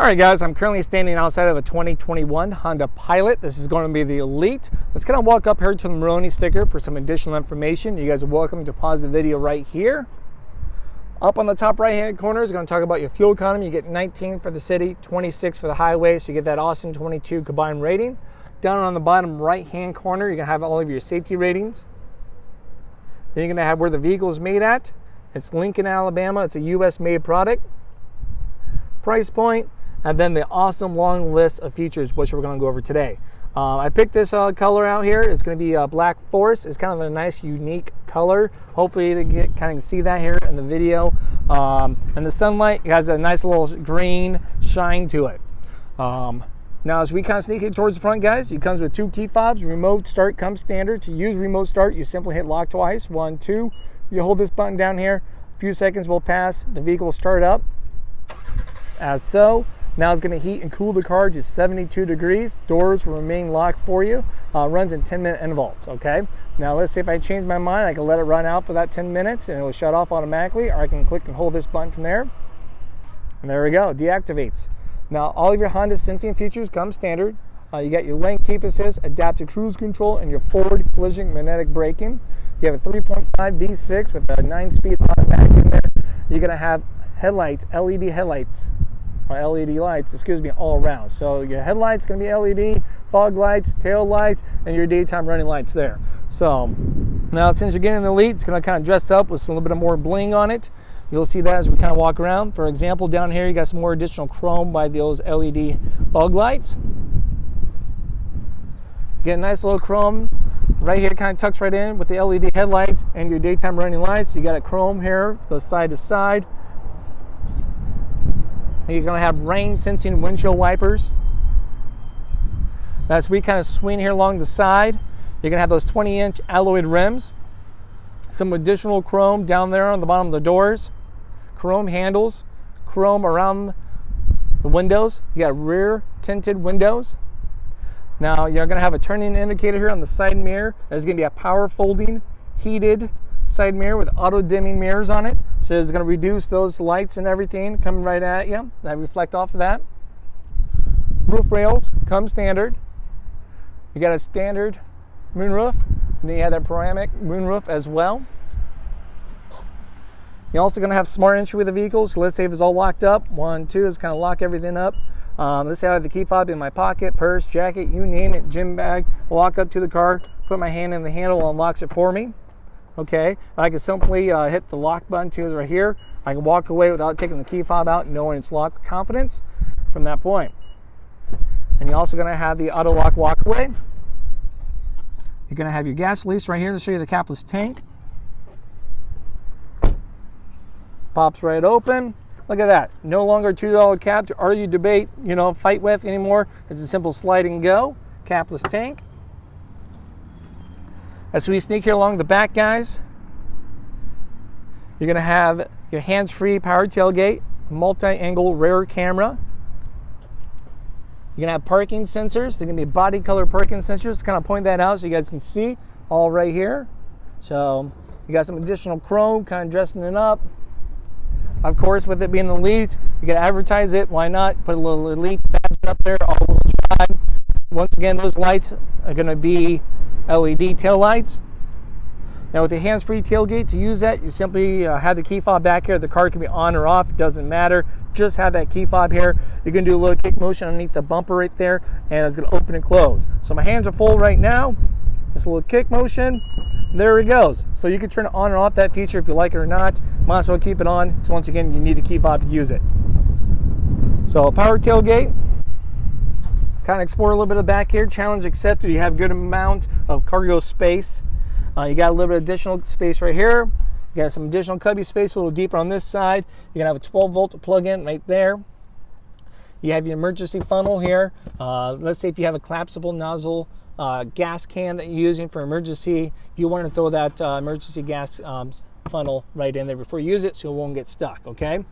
Alright guys, I'm currently standing outside of a 2021 Honda Pilot. This is going to be the Elite. Let's kind of walk up here to the Maroni sticker for some additional information. You guys are welcome to pause the video right here. Up on the top right hand corner is going to talk about your fuel economy. You get 19 for the city, 26 for the highway, so you get that awesome 22 combined rating. Down on the bottom right hand corner, you're going to have all of your safety ratings. Then you're going to have where the vehicle is made at. It's Lincoln, Alabama. It's a US made product. Price point. And then the awesome long list of features, which we're going to go over today. I picked this color out here. It's going to be Black Forest. It's kind of a nice, unique color. Hopefully you can kind of see that here in the video. And the sunlight has a nice little green shine to it. Now, as we kind of sneak it towards the front, guys, it comes with 2 key fobs. Remote start comes standard. To use remote start, you simply hit lock twice. 1, 2. You hold this button down here. A few seconds will pass. The vehicle will start up as so. Now it's going to heat and cool the car to 72 degrees. Doors will remain locked for you. Runs in 10-minute intervals, okay? Now let's say if I change my mind, I can let it run out for that 10 minutes and it will shut off automatically, or I can click and hold this button from there. And there we go, deactivates. Now all of your Honda sensing features come standard. You got your lane keep assist, adaptive cruise control, and your forward collision magnetic braking. You have a 3.5 V6 with a 9-speed automatic in there. You're going to have headlights, LED headlights. LED lights, excuse me, all around. So your headlights going to be LED, fog lights, tail lights, and your daytime running lights there. So now since you're getting the Elite, it's going to kind of dress up with a little bit of more bling on it. You'll see that as we kind of walk around. For example, down here you got some more additional chrome by those LED fog lights. Get a nice little chrome right here, kind of tucks right in with the LED headlights and your daytime running lights. You got a chrome here, it goes side to side. You're going to have rain sensing windshield wipers. As we kind of swing here along the side, you're going to have those 20-inch alloyed rims. Some additional chrome down there on the bottom of the doors. Chrome handles. Chrome around the windows. You got rear tinted windows. Now you're going to have a turning indicator here on the side mirror. There's going to be a power folding, heated side mirror with auto dimming mirrors on it. So it's going to reduce those lights and everything coming right at you that reflect off of that. Roof rails come standard. You got a standard moonroof, and then you have that panoramic moonroof as well. You're also going to have smart entry with the vehicle. So let's say if it's all locked up, 1, 2 is kind of lock everything up. Let's say I have the key fob in my pocket, purse, jacket, you name it, gym bag. Walk up to the car, put my hand in the handle, unlocks it for me. Okay, I can simply hit the lock button too right here. I can walk away without taking the key fob out, knowing it's locked with confidence from that point. And you're also going to have the auto lock walk away. You're going to have your gas lease right here to show you the capless tank. Pops right open. Look at that. No longer $2 cap to argue, debate, fight with anymore. It's a simple slide and go. Capless tank. As we sneak here along the back, guys, you're going to have your hands-free powered tailgate, multi-angle rear camera. You're going to have parking sensors. They're going to be body color parking sensors. Kind of point that out so you guys can see all right here. So you got some additional chrome kind of dressing it up. Of course, with it being Elite, you got to advertise it. Why not? Put a little Elite badge up there, all-wheel drive. Once again, those lights are going to be LED tail lights. Now with the hands-free tailgate, to use that, you simply have the key fob back here. The car can be on or off, doesn't matter. Just have that key fob here. You can do a little kick motion underneath the bumper right there, and it's going to open and close. So my hands are full right now. Just a little kick motion. There it goes. So you can turn it on and off that feature if you like it or not. Might as well keep it on. So once again, you need a key fob to use it. So power tailgate. Kind of explore a little bit of the back here. Challenge accepted. You have a good amount of cargo space. You got a little bit of additional space right here. You got some additional cubby space a little deeper on this side. You're gonna have a 12-volt plug-in right there. You have your emergency funnel here. Let's say if you have a collapsible nozzle gas can that you're using for emergency, you want to throw that emergency gas funnel right in there before you use it so it won't get stuck, okay?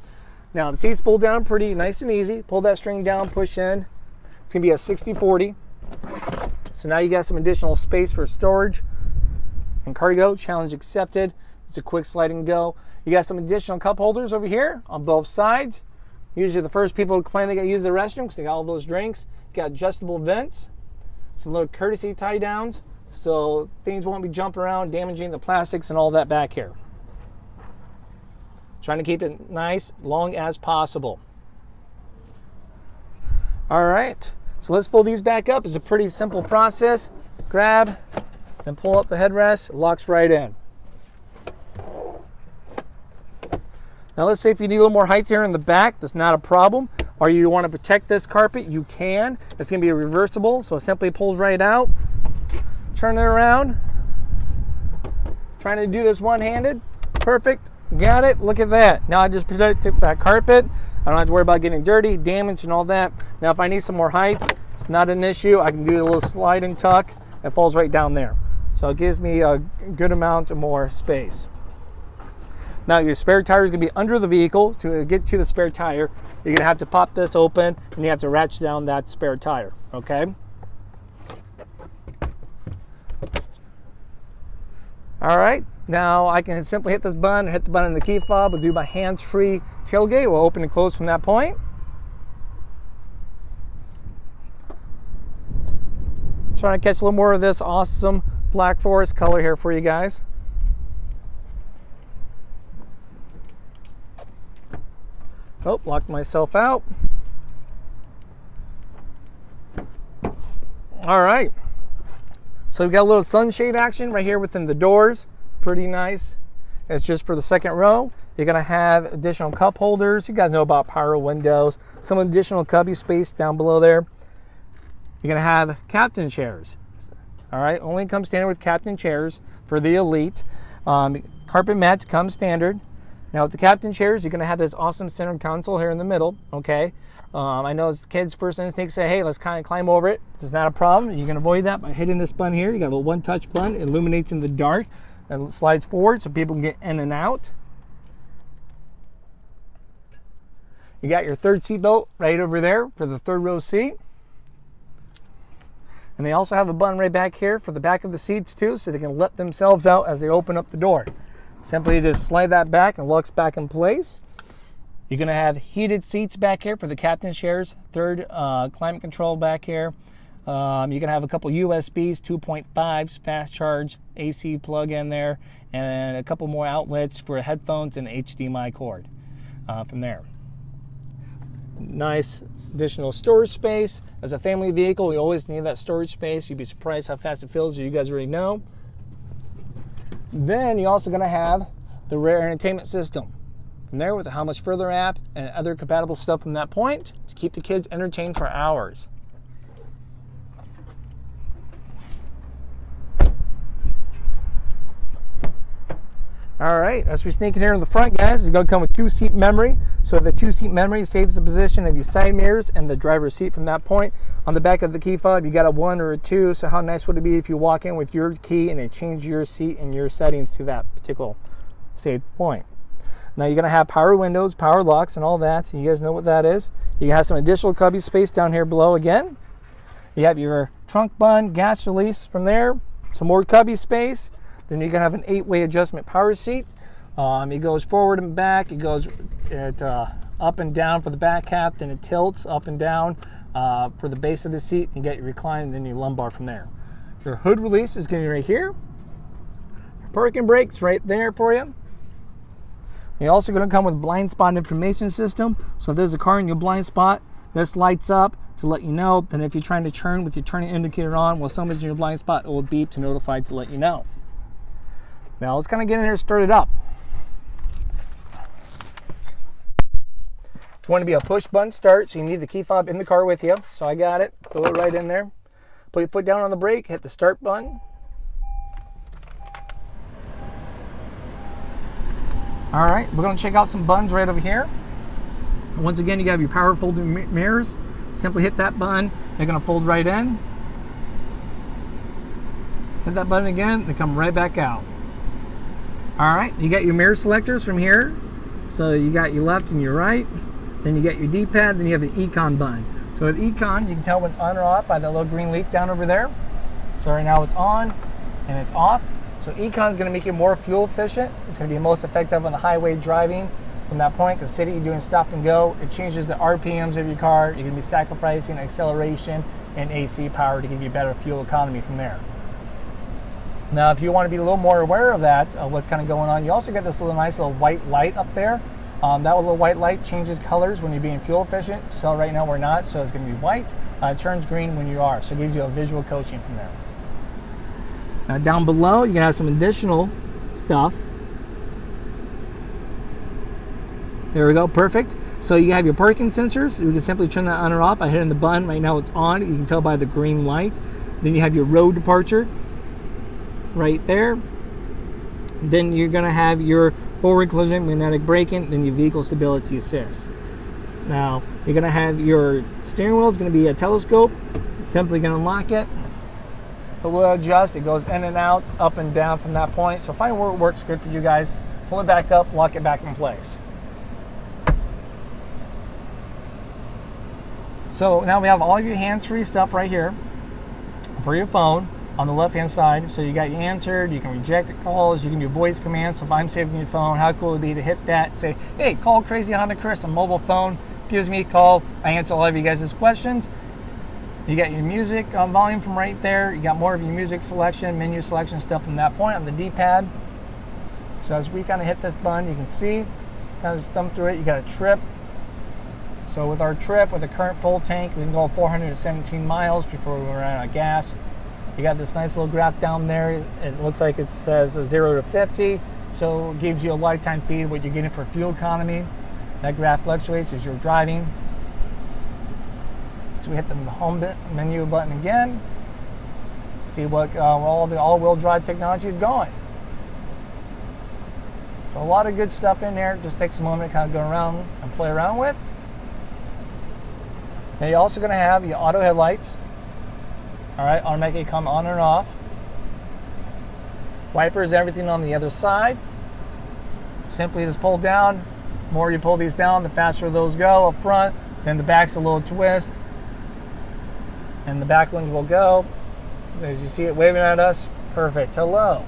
Now the seats fold down pretty nice and easy. Pull that string down, push in. It's going to be a 60/40. So now you got some additional space for storage and cargo. Challenge accepted. It's a quick slide and go. You got some additional cup holders over here on both sides. Usually the first people who claim they got to use the restroom because they got all those drinks. You got adjustable vents, some little courtesy tie downs, so things won't be jumping around, damaging the plastics and all that back here. Trying to keep it nice, long as possible. All right, so let's fold these back up. It's a pretty simple process. Grab, then pull up the headrest, it locks right in. Now let's say if you need a little more height here in the back, that's not a problem. Or you want to protect this carpet, you can. It's going to be reversible, so it simply pulls right out. Turn it around. Trying to do this one-handed. Perfect. Got it. Look at that. Now I just protected that carpet. I don't have to worry about getting dirty, damaged, and all that. Now if I need some more height, it's not an issue. I can do a little slide and tuck. It falls right down there. So it gives me a good amount of more space. Now your spare tire is going to be under the vehicle. To get to the spare tire, you're going to have to pop this open and you have to ratchet down that spare tire, okay? All right, now I can simply hit this button, hit the button in the key fob. We'll do my hands-free tailgate. We'll open and close from that point. Trying to catch a little more of this awesome Black Forest color here for you guys. Oh, locked myself out. All right. So we've got a little sunshade action right here within the doors. Pretty nice. It's just for the second row. You're going to have additional cup holders. You guys know about power windows. Some additional cubby space down below there. You're going to have captain chairs. All right. Only comes standard with captain chairs for the Elite. Carpet mats come standard. Now with the captain chairs, you're going to have this awesome center console here in the middle, okay? I know as kids' first instinct say, hey, let's kind of climb over it. It's not a problem. You can avoid that by hitting this button here. You got a little one-touch button. It illuminates in the dark and slides forward so people can get in and out. You got your third seat belt right over there for the third row seat. And they also have a button right back here for the back of the seats too, so they can let themselves out as they open up the door. Simply just slide that back and locks back in place. You're going to have heated seats back here for the captain chairs. Third, climate control back here. You're going to have a couple USBs, 2.5s, fast charge, AC plug in there, and a couple more outlets for headphones and HDMI cord from there. Nice additional storage space. As a family vehicle, you always need that storage space. You'd be surprised how fast it fills, you guys already know. Then you're also going to have the rear entertainment system. From there with the How Much Further app and other compatible stuff from that point to keep the kids entertained for hours. All right, as we sneak in here in the front, guys, it's going to come with 2-seat memory. So the 2-seat memory saves the position of your side mirrors and the driver's seat from that point. On the back of the key fob, you got a 1 or a 2. So how nice would it be if you walk in with your key and it changes your seat and your settings to that particular saved point. Now you're going to have power windows, power locks, and all that. So you guys know what that is. You have some additional cubby space down here below again. You have your trunk button, gas release from there. Some more cubby space. Then you're going to have an 8-way adjustment power seat. It goes forward and back. It goes up and down for the back half. Then it tilts up and down for the base of the seat. You get your recline and then your lumbar from there. Your hood release is going to be right here. Your parking brake's right there for you. You're also going to come with blind spot information system. So if there's a car in your blind spot, this lights up to let you know. Then if you're trying to turn with your turning indicator on, while somebody's in your blind spot, it will beep to notify to let you know. Now let's kind of get in here started up. It's going to be a push button start, so you need the key fob in the car with you. So I got it. Throw it right in there. Put your foot down on the brake, hit the start button. All right, we're going to check out some buttons right over here. Once again, you have your power folding mirrors. Simply hit that button. They're going to fold right in. Hit that button again. They come right back out. All right, you got your mirror selectors from here. So you got your left and your right. Then you got your D-pad, then you have the Econ button. So with Econ, you can tell when it's on or off by that little green leaf down over there. So right now it's on and it's off. So Econ is going to make you more fuel efficient. It's going to be most effective on the highway driving from that point, because city you're doing stop and go, it changes the RPMs of your car. You're going to be sacrificing acceleration and AC power to give you better fuel economy from there. Now, if you want to be a little more aware of that, what's kind of going on, you also get this nice little white light up there. That little white light changes colors when you're being fuel efficient. So right now we're not, so it's going to be white. It turns green when you are, so it gives you a visual coaching from there. Now down below, you can have some additional stuff. There we go, perfect. So you have your parking sensors. You can simply turn that on or off by hitting the button. Right now it's on. You can tell by the green light. Then you have your road departure right there. Then you're going to have your forward collision, magnetic braking, then your vehicle stability assist. Now you're going to have your steering wheel is going to be a telescope. Simply going to lock it. It will adjust. It goes in and out, up and down from that point. So find where it works good for you guys. Pull it back up, lock it back in place. So now we have all of your hands-free stuff right here for your phone on the left-hand side. So you got your answered, you can reject calls, you can do voice commands. So if I'm saving your phone, how cool would it be to hit that, say, hey, call Crazy Honda Chris on mobile phone, gives me a call, I answer all of you guys' questions. You got your music volume from right there. You got more of your music selection, menu selection stuff from that point on the D-pad. So as we kind of hit this button, you can see, kind of thumb through it, you got a trip. So with our trip, with the current full tank, we can go 417 miles before we run out of gas. You got this nice little graph down there. It looks like it says 0 to 50. So it gives you a lifetime feed, what you're getting for fuel economy. That graph fluctuates as you're driving. So we hit the home menu button again. See what all the all-wheel drive technology is going. So a lot of good stuff in there. Just takes a moment to kind of go around and play around with. Now you're also going to have your auto headlights. All right, automatically come on and off. Wipers, everything on the other side. Simply just pull down. The more you pull these down, the faster those go up front. Then the back's a little twist. And the back ones will go. As you see it waving at us, perfect. Hello.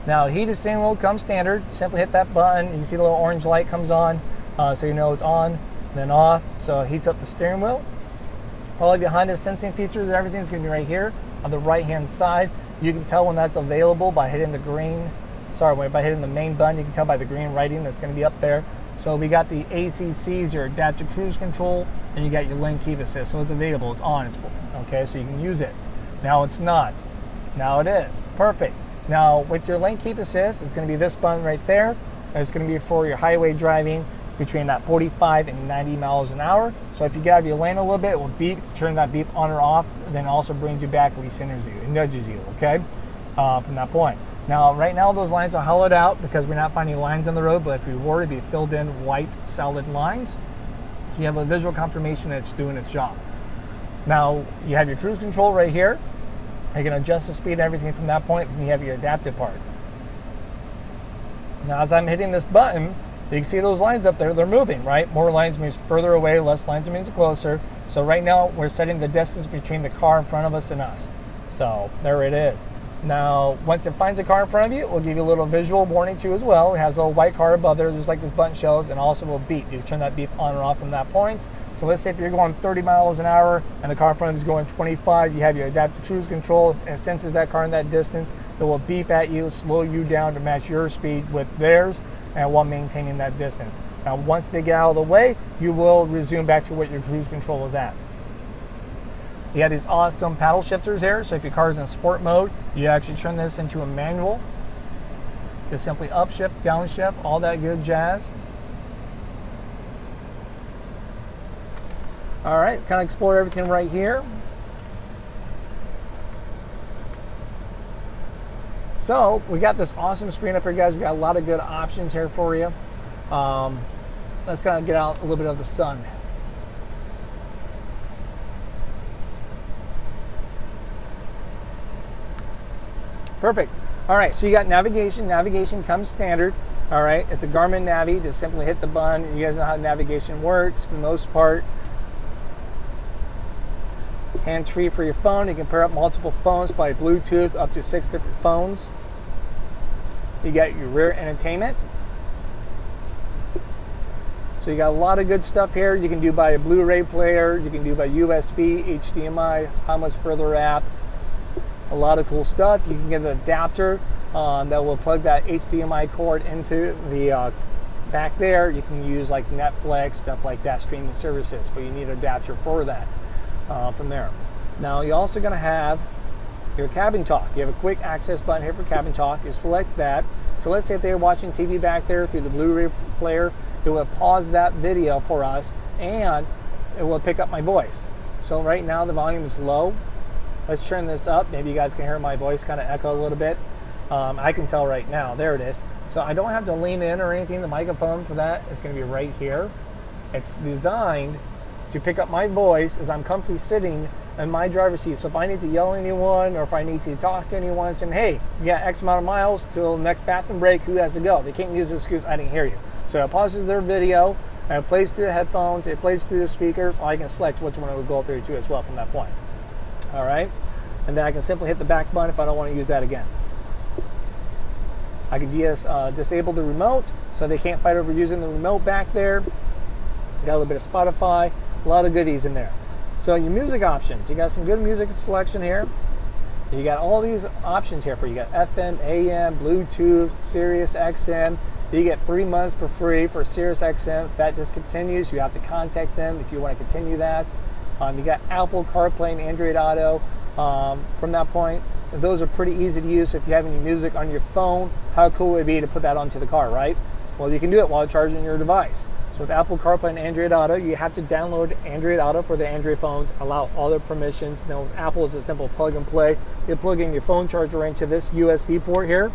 Now, heated steering wheel comes standard. Simply hit that button. You can see the little orange light comes on, so you know it's on, then off. So it heats up the steering wheel. All of your Honda sensing features, everything's going to be right here on the right-hand side. You can tell when that's available by hitting the green. By hitting the main button. You can tell by the green writing that's going to be up there. So we got the ACCs, your adaptive cruise control, and you got your lane keep assist. So it's available, it's on, okay, so you can use it. Now it's not. Now it is. Perfect. Now with your lane keep assist, it's going to be this button right there. It's going to be for your highway driving between that 45 and 90 miles an hour. So if you get out of your lane a little bit, it will beep, turn that beep on or off, and then also brings you back, re-centers you, it nudges you, okay, from that point. Now, right now, those lines are hollowed out because we're not finding lines on the road, but if we were, it'd be filled in white solid lines. So you have a visual confirmation that it's doing its job. Now, you have your cruise control right here. You can adjust the speed and everything from that point, and you have your adaptive part. Now, as I'm hitting this button, you can see those lines up there, they're moving, right? More lines means further away, less lines means closer. So right now, we're setting the distance between the car in front of us and us. So there it is. Now, once it finds a car in front of you, it will give you a little visual warning too as well. It has a little white car above there, just like this button shows, and also will beep. You turn that beep on or off from that point. So let's say if you're going 30 miles an hour and the car in front of you is going 25, you have your adaptive cruise control, and it senses that car in that distance. It will beep at you, slow you down to match your speed with theirs, and while maintaining that distance. Now, once they get out of the way, you will resume back to what your cruise control is at. You have these awesome paddle shifters here, so if your car is in sport mode, you actually turn this into a manual. Just simply upshift, downshift, all that good jazz. All right, kind of explore everything right here. So we got this awesome screen up here, guys. We got a lot of good options here for you. Let's kind of get out a little bit of the sun. Perfect. All right, so you got navigation. Navigation comes standard. All right, it's a Garmin Navi. Just simply hit the button. You guys know how navigation works for the most part. Hands-free for your phone. You can pair up multiple phones by Bluetooth, up to 6 different phones. You got your rear entertainment. So you got a lot of good stuff here. You can do by a Blu-ray player, you can do by USB, HDMI, how much further app. A lot of cool stuff. You can get an adapter that will plug that HDMI cord into the back there. You can use like Netflix, stuff like that, streaming services, but you need an adapter for that from there. Now you're also going to have your CabinTalk. You have a quick access button here for CabinTalk. You select that. So let's say if they're watching TV back there through the Blu-ray player, it will pause that video for us and it will pick up my voice. So right now the volume is low. Let's turn this up. Maybe you guys can hear my voice kind of echo a little bit. I can tell right now. There it is. So I don't have to lean in or anything. The microphone for that, it's going to be right here. It's designed to pick up my voice as I'm comfortably sitting in my driver's seat. So if I need to yell at anyone or if I need to talk to anyone saying, hey, you got X amount of miles till the next bathroom break, who has to go? They can't use the excuse, I didn't hear you. So it pauses their video, and it plays through the headphones, it plays through the speakers, or I can select which one it will go through to as well from that point. All right, and then I can simply hit the back button if I don't want to use that again. I can disable the remote, so they can't fight over using the remote back there. Got a little bit of Spotify, a lot of goodies in there. So your music options, you got some good music selection here. You got all these options here for you. You got FM, AM, Bluetooth, SiriusXM. You get 3 months for free for SiriusXM. If that discontinues, you have to contact them if you want to continue that. You got Apple CarPlay and Android Auto from that point. Those are pretty easy to use. So if you have any music on your phone, how cool would it be to put that onto the car, right? Well, you can do it while charging your device. So with Apple CarPlay and Android Auto, you have to download Android Auto for the Android phones, allow all their permissions. Now with Apple, it's a simple plug and play. You plug in your phone charger into this USB port here.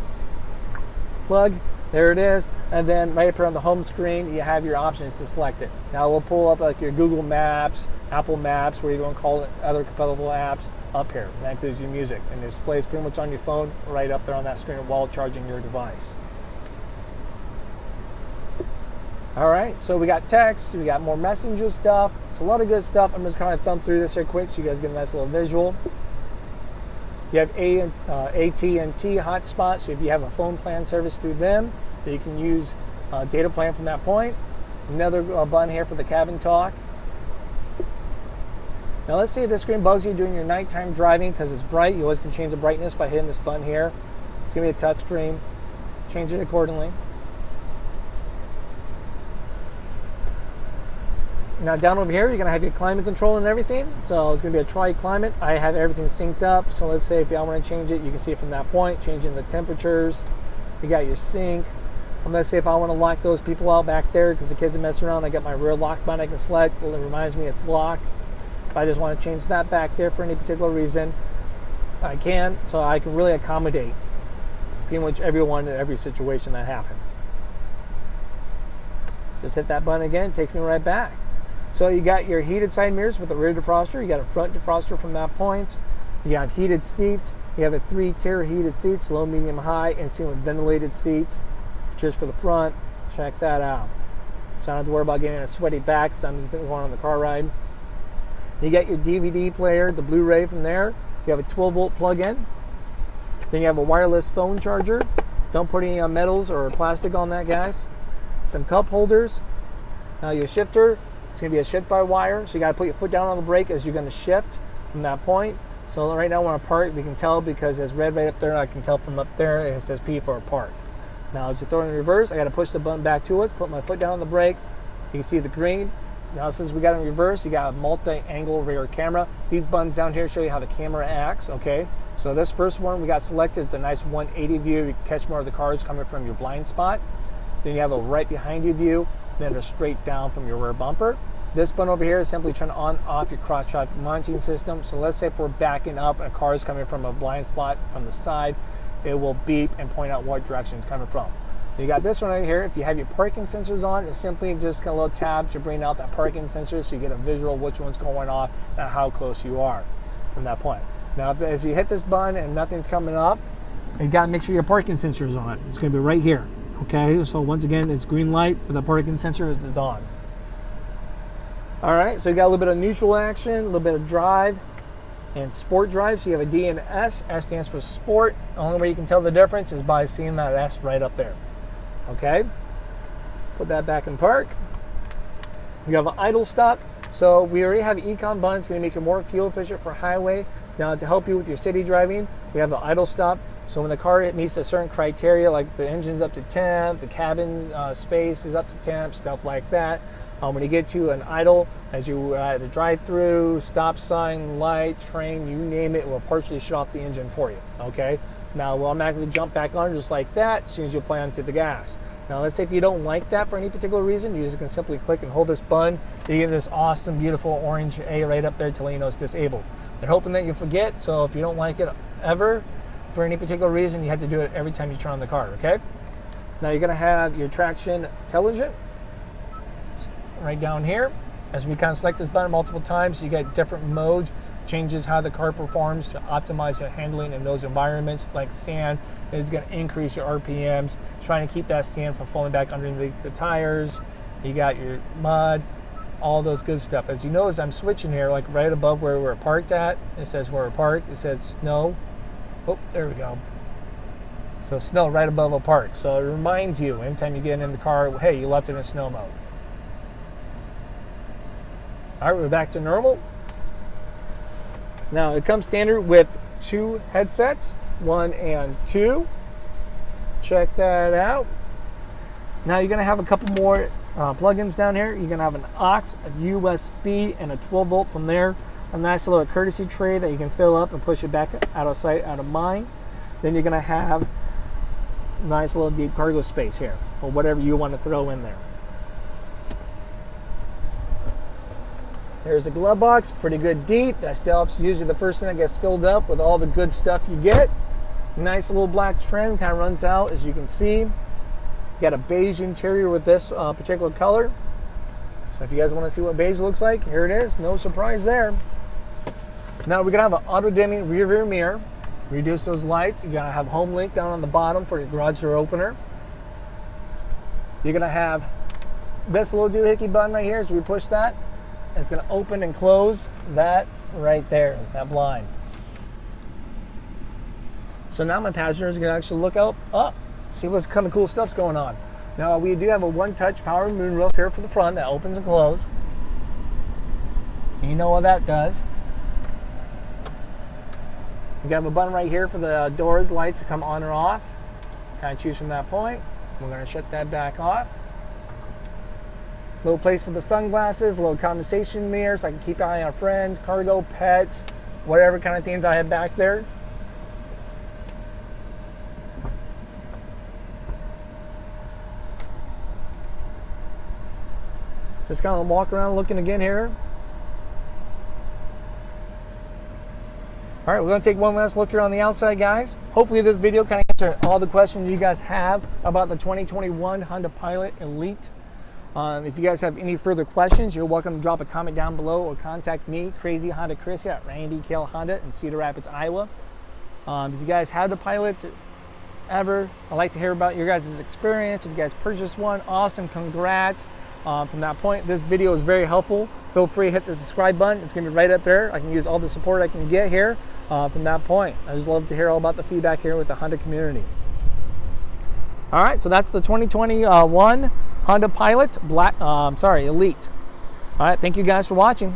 Plug, there it is. And then right up here on the home screen, you have your options to select it. Now we'll pull up like your Google Maps, Apple Maps, where you want to call it other compatible apps up here. That includes your music. And it displays pretty much on your phone right up there on that screen while charging your device. All right, so we got text, we got more messenger stuff. It's a lot of good stuff. I'm just kind of thumb through this here quick so you guys get a nice little visual. You have AT&T Hotspot, so if you have a phone plan service through them, you can use data plan from that point. Another button here for the CabinTalk. Now let's say this screen bugs you during your nighttime driving because it's bright. You always can change the brightness by hitting this button here. It's going to be a touch screen. Change it accordingly. Now down over here, you're going to have your climate control and everything. So it's going to be a tri-climate. I have everything synced up. So let's say if y'all want to change it, you can see it from that point, changing the temperatures. You got your sync. I'm going to say if I want to lock those people out back there because the kids are messing around, I got my rear lock button I can select. It reminds me it's locked. If I just want to change that back there for any particular reason, I can. So I can really accommodate pretty much everyone in every situation that happens. Just hit that button again, it takes me right back. So you got your heated side mirrors with a rear defroster. You got a front defroster from that point. You have heated seats. You have a 3-tier heated seats, low, medium, high, and same with ventilated seats. Just for the front, check that out. So I don't have to worry about getting a sweaty back because I'm going on the car ride. You got your DVD player, the Blu-ray from there. You have a 12-volt plug-in. Then you have a wireless phone charger. Don't put any metals or plastic on that, guys. Some cup holders. Now your shifter. It's going to be a shift by wire, so you got to put your foot down on the brake as you're going to shift from that point. So right now when I park, we can tell because it's red right up there. I can tell from up there it says P for park. Now as you throw it in reverse, I got to push the button back to us, put my foot down on the brake. You can see the green. Now since we got it in reverse, you got a multi-angle rear camera. These buttons down here show you how the camera acts, okay? So this first one we got selected. It's a nice 180 view. You can catch more of the cars coming from your blind spot. Then you have a right behind you view. Then a straight down from your rear bumper. This button over here is simply turn on off your cross traffic monitoring system. So let's say if we're backing up and a car is coming from a blind spot from the side, it will beep and point out what direction it's coming from. You got this one right here. If you have your parking sensors on, it's simply just a little tab to bring out that parking sensor so you get a visual of which one's going off and how close you are from that point. Now as you hit this button and nothing's coming up, you got to make sure your parking sensor is on. It's going to be right here. Okay, so once again, it's green light for the parking sensor is on. All right, so you got a little bit of neutral action, a little bit of drive, and sport drive. So you have a D and S. S stands for sport. The only way you can tell the difference is by seeing that S right up there. Okay, put that back in park. We have an idle stop. So we already have Econ buttons, going to make it more fuel efficient for highway. Now to help you with your city driving, we have the idle stop. So when the car meets a certain criteria, like the engine's up to temp, the cabin space is up to temp, stuff like that. When you get to an idle, as you at the drive-through, stop sign, light, train, you name it, will partially shut off the engine for you. Okay. Now we'll automatically jump back on just like that as soon as you apply onto the gas. Now let's say if you don't like that for any particular reason, you just can simply click and hold this button. You get this awesome, beautiful orange A right up there to let you know it's disabled. They're hoping that you forget, so if you don't like it ever, for any particular reason, you have to do it every time you turn on the car, okay? Now you're gonna have your traction intelligent right down here. As we kind of select this button multiple times, you get different modes, changes how the car performs to optimize your handling in those environments. Like sand, it's going to increase your RPMs, trying to keep that sand from falling back underneath the tires. You got your mud, all those good stuff. As you notice, I'm switching here, like right above where we're parked at. It says where we're parked. It says snow. Oh, there we go. So snow right above a park. So it reminds you anytime you get in the car, hey, you left it in snow mode. All right, we're back to normal. Now it comes standard with 2 headsets, 1 and 2. Check that out. Now you're gonna have a couple more plugins down here. You're gonna have an AUX, a USB, and a 12 volt from there. A nice little courtesy tray that you can fill up and push it back out of sight, out of mind. Then you're gonna have a nice little deep cargo space here, or whatever you want to throw in there. There's the glove box, pretty good deep. That stuff's usually the first thing that gets filled up with all the good stuff you get. Nice little black trim, kind of runs out as you can see. You got a beige interior with this particular color. So if you guys want to see what beige looks like, here it is. No surprise there. Now we're gonna have an auto dimming rear view mirror. Reduce those lights. You're gonna have HomeLink down on the bottom for your garage door opener. You're gonna have this little doohickey button right here. As we push that, it's going to open and close that right there, that blind. So now my passengers can actually look up, see what kind of cool stuff's going on. Now we do have a one-touch power moonroof here for the front that opens and closes. You know what that does. You have a button right here for the doors, lights to come on or off. Kind of choose from that point. We're going to shut that back off. Little place for the sunglasses, little condensation mirror so I can keep an eye on friends, cargo, pets, whatever kind of things I have back there. Just kind of walk around looking again here. All right, we're going to take one last look here on the outside, guys. Hopefully this video kind of answered all the questions you guys have about the 2021 Honda Pilot Elite. If you guys have any further questions, you're welcome to drop a comment down below or contact me, Crazy Honda Chris at Randy Kale Honda in Cedar Rapids, Iowa. If you guys have the Pilot ever, I'd like to hear about your guys' experience. If you guys purchased one, awesome, congrats. From that point, this video is very helpful. Feel free to hit the subscribe button. It's going to be right up there. I can use all the support I can get here from that point. I just love to hear all about the feedback here with the Honda community. All right, so that's the 2021 Honda Pilot Elite. All right, thank you guys for watching.